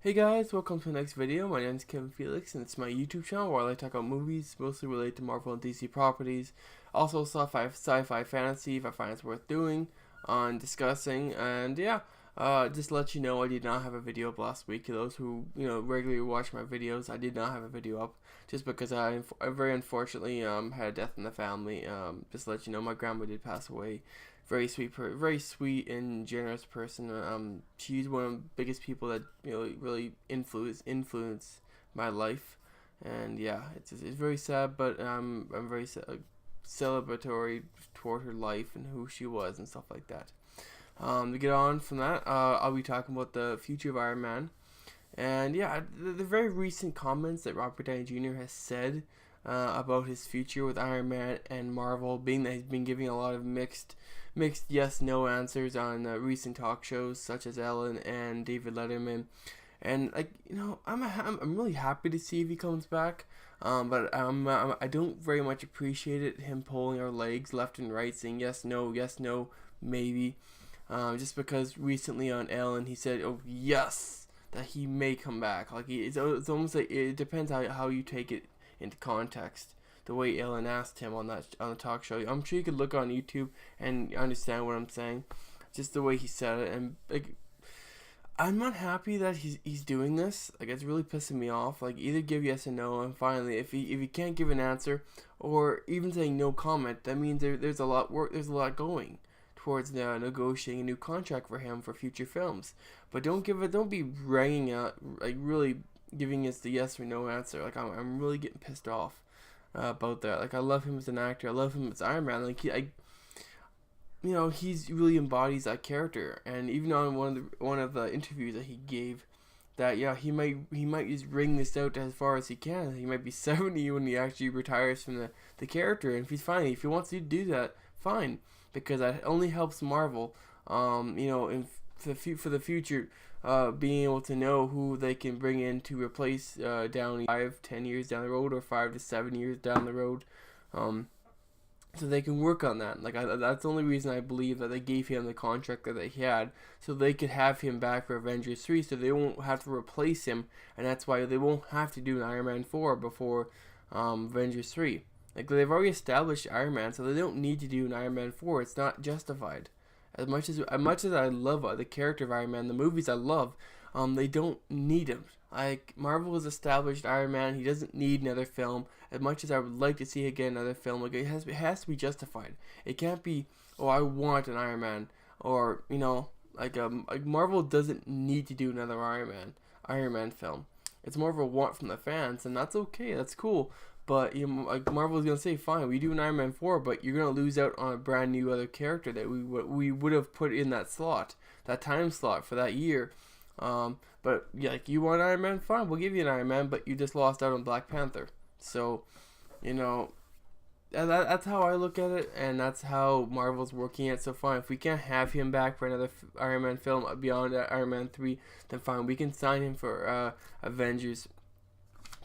Hey guys, welcome to the next video. My name is Kevin Felix and it's my YouTube channel where I like to talk about movies, mostly related to Marvel and DC properties. Also sci-fi fantasy if I find it's worth doing, on discussing, and yeah, just to let you know I did not have a video up last week. Those who, regularly watch my videos, I did not have a video up just because I very unfortunately had a death in the family. Just to let you know, my grandma did pass away. Very sweet and generous person. She's one of the biggest people that really influenced my life, and yeah, it's very sad, but I'm very celebratory toward her life and who she was and stuff like that. To get on from that, I'll be talking about the future of Iron Man, and yeah, the very recent comments that Robert Downey Jr. has said about his future with Iron Man and Marvel, being that he's been giving a lot of mixed yes no answers on recent talk shows such as Ellen and David Letterman, and I'm really happy to see if he comes back, but I don't very much appreciate it, him pulling our legs left and right, saying yes no maybe, just because recently on Ellen he said yes that he may come back. Like it's almost like it depends how you take it into context. The way Ellen asked him on the talk show, I'm sure you could look on YouTube and understand what I'm saying. Just the way he said it, and I'm not happy that he's doing this. Like, it's really pissing me off. Like, either give yes or no, and finally, if he can't give an answer, or even saying no comment, that means there's a lot going towards negotiating a new contract for him for future films. But don't be ringing out, like really giving us the yes or no answer. Like, I'm really getting pissed off about that. Like, I love him as an actor. I love him as Iron Man. Like, he's really embodies that character. And even on one of the interviews that he gave, that he might just ring this out as far as he can. He might be 70 when he actually retires from the character. And if he wants to do that, fine, because that only helps Marvel. For the future, being able to know who they can bring in to replace Downey 5-10 years down the road, or 5 to 7 years down the road, so they can work on that. Like, that's the only reason I believe that they gave him the contract that he had, so they could have him back for Avengers 3, so they won't have to replace him, and that's why they won't have to do an Iron Man 4 before Avengers 3. Like, they've already established Iron Man, so they don't need to do an Iron Man 4. It's not justified. As much as I love the character of Iron Man, the movies I love, they don't need him. Like, Marvel has established Iron Man. He doesn't need another film. As much as I would like to see again another film, like, it has to be justified. It can't be, oh, I want an Iron Man, or like Marvel doesn't need to do another Iron Man film. It's more of a want from the fans, and that's okay. That's cool. But like, Marvel's gonna say, fine, we do an Iron Man 4, but you're gonna lose out on a brand new other character that we would have put in that time slot for that year. But yeah, like, you want Iron Man, fine, we'll give you an Iron Man, but you just lost out on Black Panther. So, that's how I look at it, and that's how Marvel's working it. So fine, if we can't have him back for another Iron Man film beyond Iron Man 3, then fine, we can sign him for Avengers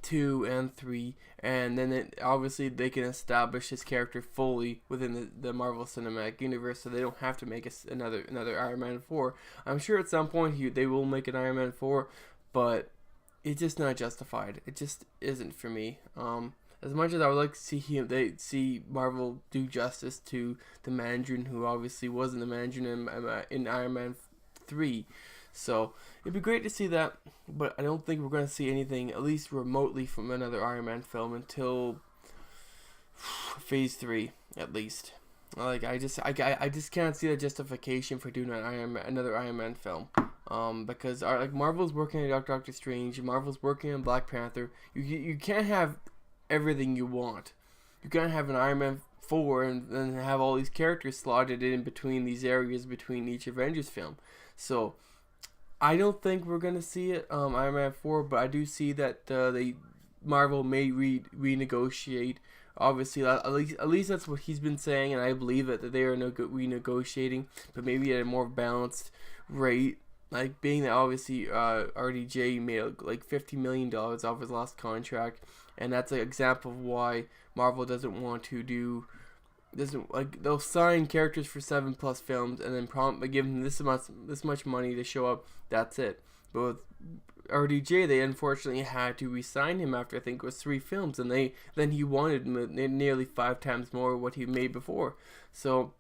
2 and 3, and then obviously they can establish his character fully within the Marvel Cinematic Universe, so they don't have to make another Iron Man 4. I'm sure at some point they will make an Iron Man 4, but it's just not justified. It just isn't for me. As much as I would like to see Marvel do justice to the Mandarin, who obviously wasn't the Mandarin in Iron Man 3. So it'd be great to see that, but I don't think we're going to see anything, at least remotely, from another Iron Man film until Phase 3, at least. Like, I just can't see the justification for doing another Iron Man film. Because Marvel's working on Doctor Strange, Marvel's working on Black Panther. You can't have everything you want. You can't have an Iron Man 4 and then have all these characters slotted in between these areas between each Avengers film. So I don't think we're gonna see it, Iron Man 4, but I do see that Marvel may renegotiate. Obviously, at least that's what he's been saying, and I believe that they are renegotiating, but maybe at a more balanced rate. Like, being that obviously RDJ made like $50 million off his last contract, and that's an example of why Marvel doesn't want to do. They'll sign characters for 7+ films and then give them this much money to show up. That's it. But with RDJ, they unfortunately had to re-sign him after I think it was 3 films, and then he wanted nearly 5 times more what he made before. So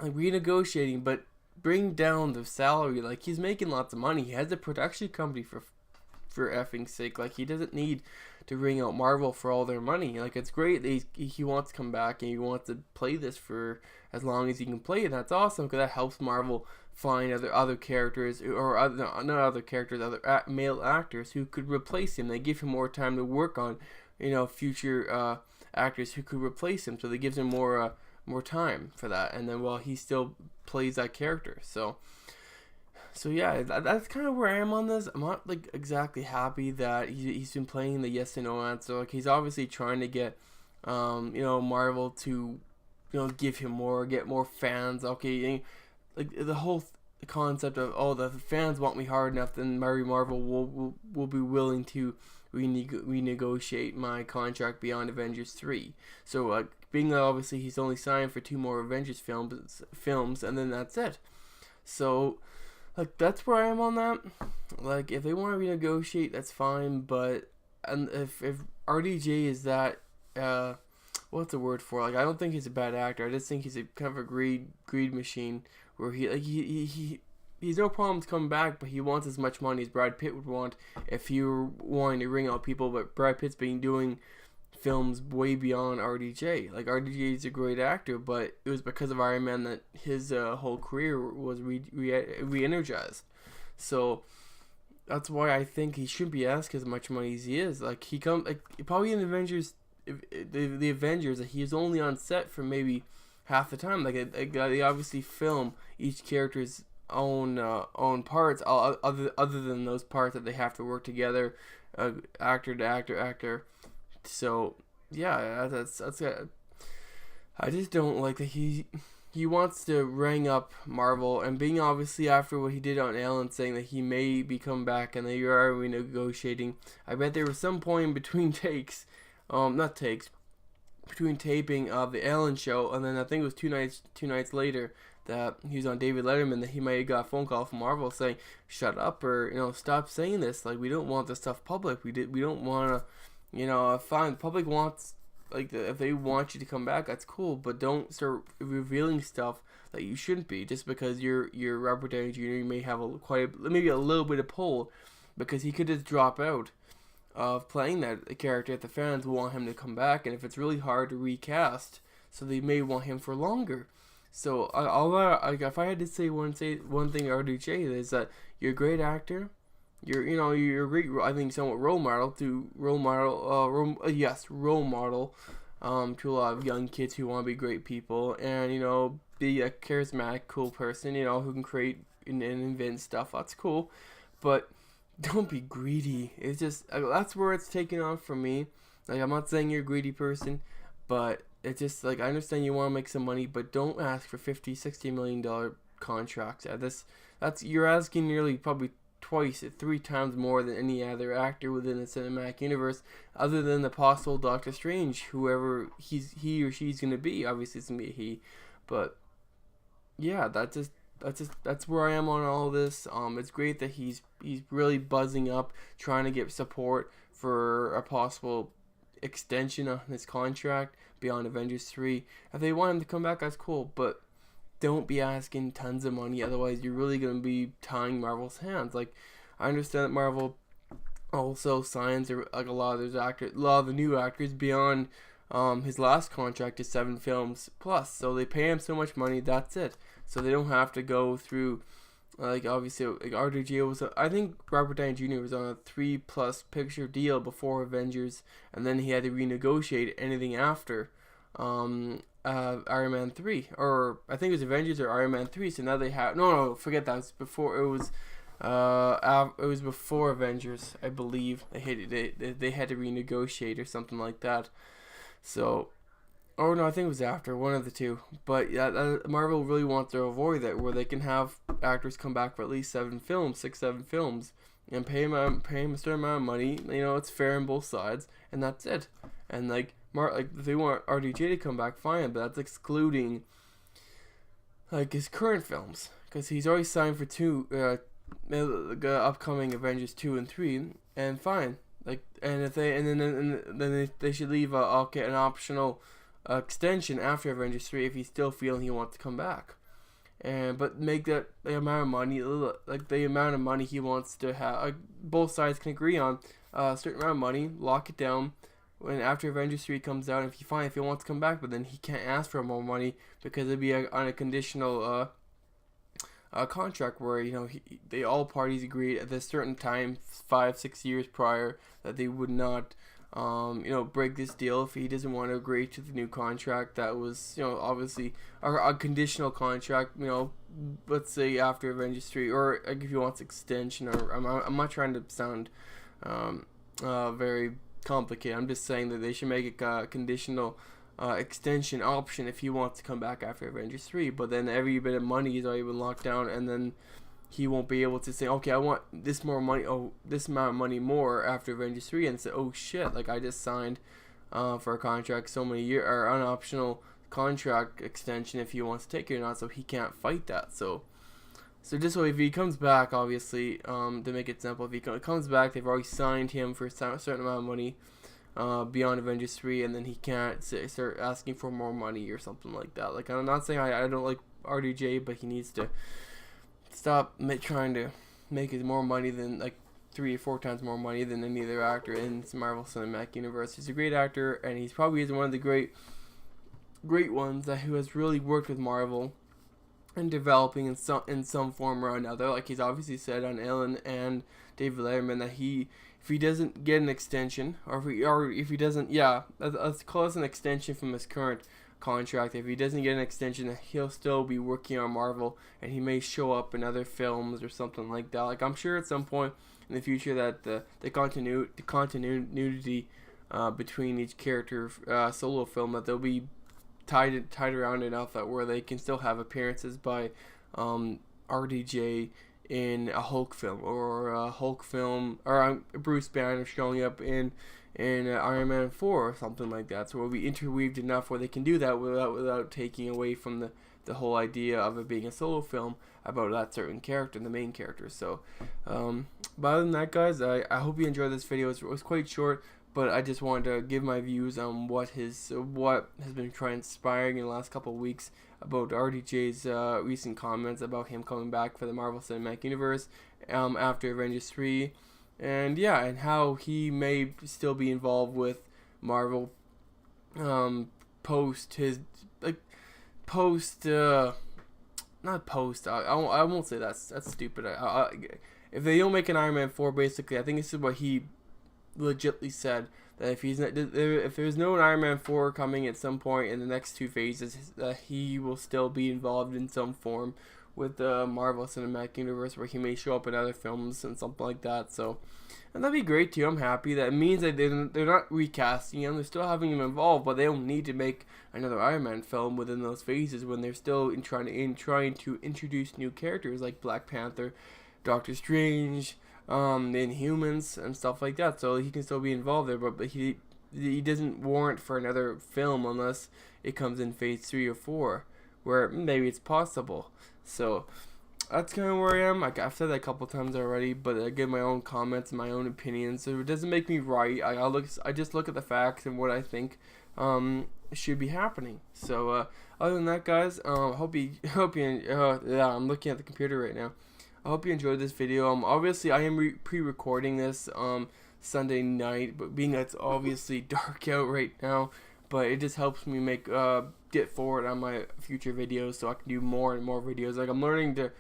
like renegotiating, but bring down the salary. Like he's making lots of money. He has a production company for effing sake. Like he doesn't need to ring out Marvel for all their money. Like it's great that he wants to come back and he wants to play this for as long as he can play it. That's awesome because that helps Marvel find other characters or not other characters, other male actors who could replace him. They give him more time to work on, future actors who could replace him. So they gives him more time for that. And then while he still plays that character, so yeah, that's kind of where I am on this. I'm not like exactly happy that he's been playing the yes and no answer. Like he's obviously trying to get, Marvel to, give him more, get more fans. Okay, like the whole concept of the fans want me hard enough, then Marvel will be willing to renegotiate my contract beyond Avengers 3. So being that obviously he's only signed for 2 more Avengers films, and then that's it. So. Like, that's where I am on that. Like, if they want to renegotiate, that's fine. But, and if RDJ is that, what's the word for it? Like, I don't think he's a bad actor. I just think he's a kind of a greed machine. Where he's no problems coming back, but he wants as much money as Brad Pitt would want if he were wanting to ring out people. But Brad Pitt's been doing films way beyond RDJ. Like RDJ is a great actor, but it was because of Iron Man that his whole career was re-energized. So that's why I think he shouldn't be asked as much money as he is. Like probably in Avengers, the Avengers, he was only on set for maybe half the time. Like they obviously film each character's own parts, other than those parts that they have to work together, actor to actor. So yeah, that's it. I just don't like that he wants to ring up Marvel, and being obviously after what he did on Ellen, saying that he may be coming back and they are renegotiating. I bet there was some point between takes, between taping of the Ellen show, and then I think it was two nights later that he was on David Letterman, that he might have got a phone call from Marvel saying, "Shut up," or stop saying this. Like, we don't want this stuff public. We don't want to. Fine, the public wants, if they want you to come back, that's cool, but don't start revealing stuff that you shouldn't be, just because you're Robert Downey Jr. You may have maybe a little bit of pull, because he could just drop out of playing that character if the fans want him to come back, and if it's really hard to recast, so they may want him for longer. So, if I had to say one thing to RDJ, is that you're a great actor. You're a great, I think, somewhat role model to a lot of young kids who want to be great people, and be a charismatic, cool person, who can create and invent stuff. That's cool, but don't be greedy. It's just that's where it's taken off from me. Like, I'm not saying you're a greedy person, but it's just I understand you want to make some money, but don't ask for $50-60 million contracts. You're asking nearly probably twice, 3 times more than any other actor within the cinematic universe, other than the possible Doctor Strange, whoever he or she's gonna be. Obviously, it's gonna be a he, but yeah, that's where I am on all this. It's great that he's really buzzing up, trying to get support for a possible extension on his contract beyond Avengers 3. If they want him to come back, that's cool, but don't be asking tons of money, otherwise you're really going to be tying Marvel's hands. Like, I understand that Marvel also signs a lot of the new actors beyond his last contract is 7 films plus, so they pay him so much money, that's it. So they don't have to go through, obviously, RDJ was, I think Robert Downey Jr. was on a 3+ picture deal before Avengers, and then he had to renegotiate anything after Iron Man 3, or I think it was Avengers or Iron Man 3. So now they have forget that. It was before. It was before Avengers, I believe. They had to renegotiate or something like that. So, I think it was after, one of the two. But yeah, Marvel really wants to avoid that, where they can have actors come back for at least 7 films, and pay him a certain amount of money. It's fair on both sides, and that's it. And if they want RDJ to come back, fine, but that's excluding his current films, because he's already signed for the upcoming Avengers 2 and 3, and fine. Like, and if they and then they should leave an optional extension after Avengers 3 if he's still feeling he wants to come back. And but make that the amount of money, like the amount of money he wants to have. Like, both sides can agree on a certain amount of money, lock it down. When after Avengers 3 comes out, if he wants to come back, but then he can't ask for more money because it'd be on a conditional contract where, you know, they all parties agreed at this certain time, 5-6 years prior, that they would not you know, break this deal if he doesn't want to agree to the new contract that was, you know, obviously a conditional contract, you know, let's say after Avengers 3, or like if he wants extension, or I'm not trying to sound very complicated. I'm just saying that they should make a conditional extension option if he wants to come back after Avengers 3, but then every bit of money is already been locked down, and then he won't be able to say, okay, I want this more money, this amount of money more after Avengers 3, and say, oh shit, like I just signed for a contract so many years, or an optional contract extension if he wants to take it or not, so he can't fight that. So just so if he comes back, obviously, to make it simple, if he comes back, they've already signed him for a certain amount of money beyond Avengers 3, and then he can't start asking for more money or something like that. Like, I'm not saying I don't like RDJ, but he needs to stop trying to make it more money than, like, 3 or 4 times more money than any other actor in the Marvel Cinematic Universe. He's a great actor, and he's probably one of the great ones who has really worked with Marvel and developing in some form or another. Like, he's obviously said on Ellen and David Letterman that if he doesn't get an extension, or if he doesn't, let's call this an extension from his current contract. If he doesn't get an extension, he'll still be working on Marvel, and he may show up in other films or something like that. Like, I'm sure at some point in the future that the continuity between each character solo film, that they'll be tied around enough that where they can still have appearances by RDJ in a Hulk film, or Bruce Banner showing up in Iron Man 4 or something like that. So we'll be interweaved enough where they can do that without taking away from the whole idea of it being a solo film about that certain character, the main character. So but other than that, guys, I hope you enjoyed this video. It was quite short, but I just wanted to give my views on what has been transpiring in the last couple of weeks about RDJ's recent comments about him coming back for the Marvel Cinematic Universe after Avengers 3. And and how he may still be involved with Marvel post his not post. I won't say that's stupid. If they don't make an Iron Man 4, basically, I think this is what he legitly said, that if there's no Iron Man 4 coming at some point in the next 2 phases, that he will still be involved in some form with the Marvel Cinematic Universe, where he may show up in other films and something like that. So, and that'd be great too. I'm happy. That means that they're not recasting him. They're still having him involved, but they don't need to make another Iron Man film within those phases when they're still trying to introduce new characters like Black Panther, Doctor Strange, Inhumans, and stuff like that. So he can still be involved there, but he doesn't warrant for another film unless it comes in phase 3 or 4, where maybe it's possible. So that's kind of where I am. I've said that a couple times already, but I give my own comments and my own opinions, so it doesn't make me right. I just look at the facts and what I think should be happening. So other than that, guys, hope you I'm looking at the computer right now. I hope you enjoyed this video. Obviously I am pre-recording this Sunday night, but being that it's obviously dark out right now, but it just helps me get forward on my future videos, so I can do more and more videos. Like, I'm learning to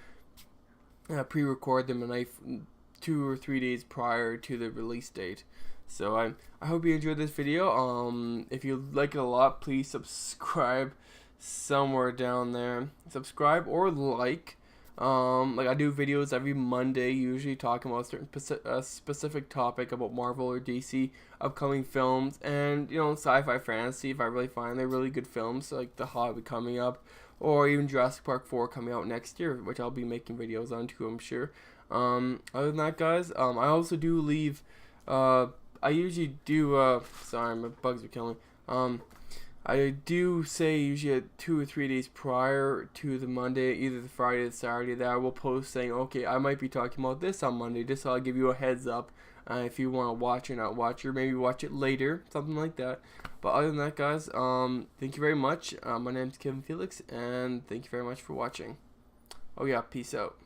pre-record them and 2 or 3 days prior to the release date. So I hope you enjoyed this video. If you like it a lot, please subscribe somewhere down there. Subscribe or like. Like, I do videos every Monday, usually talking about a certain specific topic about Marvel or DC upcoming films, and, you know, sci-fi fantasy if I really find they're really good films, like The Hobbit coming up, or even Jurassic Park 4 coming out next year, which I'll be making videos on too, I'm sure. Other than that, guys, I also do leave, I usually do, sorry, my bugs are killing me. I do say usually 2 or 3 days prior to the Monday, either the Friday or the Saturday, that I will post saying, okay, I might be talking about this on Monday, just so I'll give you a heads up if you want to watch or not watch, or maybe watch it later, something like that. But other than that, guys, thank you very much. My name's Kevin Felix, and thank you very much for watching. Oh yeah, peace out.